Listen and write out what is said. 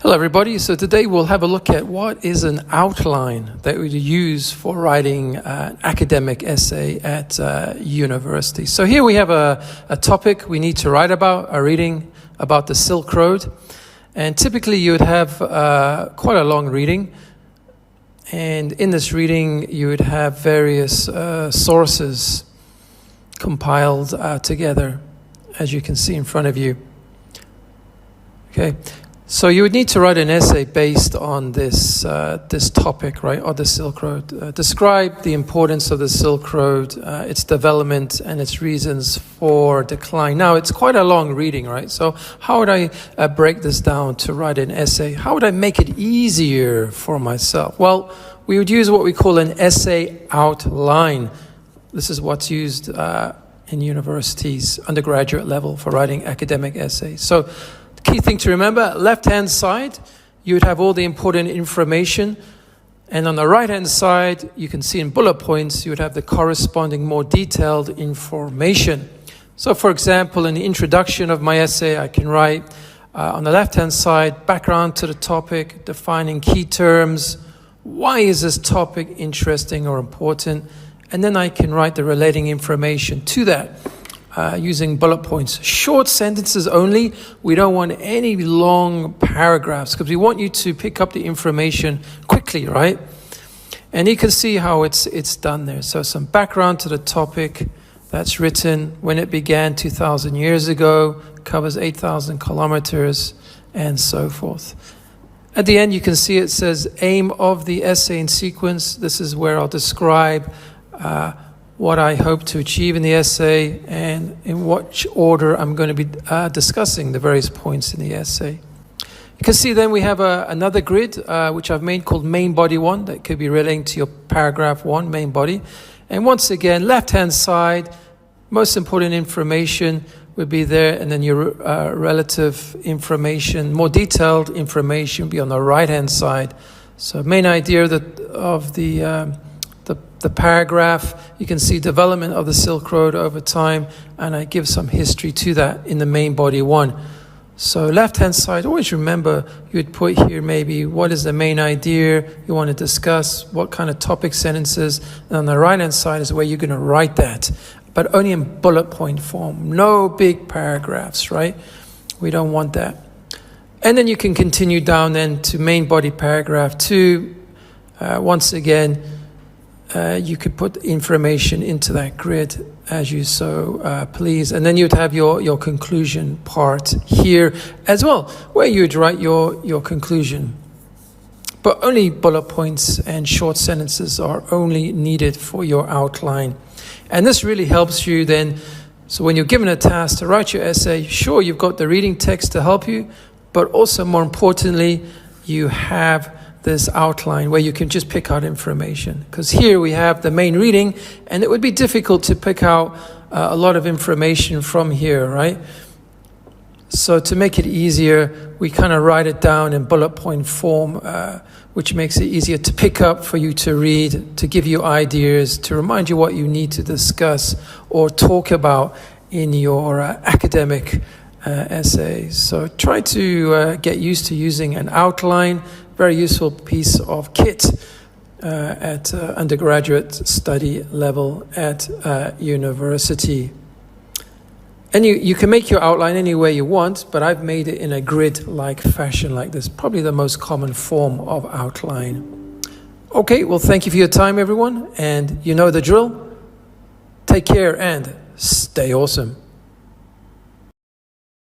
Hello everybody, so today we'll have a look at what is an outline that we use for writing an academic essay at university. So here we have a topic we need to write about, a reading about the Silk Road. And typically you would have quite a long reading. And in this reading you would have various sources compiled together, as you can see in front of you. Okay. So you would need to write an essay based on this topic, right, or the Silk Road. Describe the importance of the Silk Road, its development, and its reasons for decline. Now, it's quite a long reading, right? So how would I break this down to write an essay? How would I make it easier for myself? Well, we would use what we call an essay outline. This is what's used in universities, undergraduate level, for writing academic essays. So key thing to remember, left-hand side, you would have all the important information. And on the right-hand side, you can see in bullet points, you would have the corresponding more detailed information. So for example, in the introduction of my essay, I can write on the left-hand side, background to the topic, defining key terms, why is this topic interesting or important? And then I can write the relating information to that. Using bullet points. Short sentences only. We don't want any long paragraphs because we want you to pick up the information quickly, right? And you can see how it's done there. So some background to the topic that's written when it began 2,000 years ago, covers 8,000 kilometers, and so forth. At the end, you can see it says aim of the essay in sequence. This is where I'll describe what I hope to achieve in the essay and in what order I'm going to be discussing the various points in the essay. You can see then we have another grid which I've made called main body 1 that could be relating to your paragraph 1, main body. And once again, left-hand side, most important information would be there, and then your relative information, more detailed information would be on the right-hand side. So main idea of the paragraph, you can see development of the Silk Road over time, and I give some history to that in the main body 1. So left-hand side, always remember you would put here maybe what is the main idea you want to discuss, what kind of topic sentences, and on the right-hand side is where you're going to write that, but only in bullet point form, no big paragraphs, right? We don't want that. And then you can continue down then to main body paragraph 2. Once again, you could put information into that grid as you so please. And then you'd have your conclusion part here as well, where you'd write your conclusion. But only bullet points and short sentences are only needed for your outline. And this really helps you then. So when you're given a task to write your essay, sure, you've got the reading text to help you, but also more importantly, you have this outline where you can just pick out information. Because here we have the main reading, and it would be difficult to pick out a lot of information from here, right? So to make it easier, we kind of write it down in bullet point form, which makes it easier to pick up for you to read, to give you ideas, to remind you what you need to discuss or talk about in your academic essays. So try to get used to using an outline. Very useful piece of kit at undergraduate study level at university. And you can make your outline any way you want, but I've made it in a grid-like fashion like this, probably the most common form of outline. Okay, well, thank you for your time, everyone, and you know the drill. Take care and stay awesome.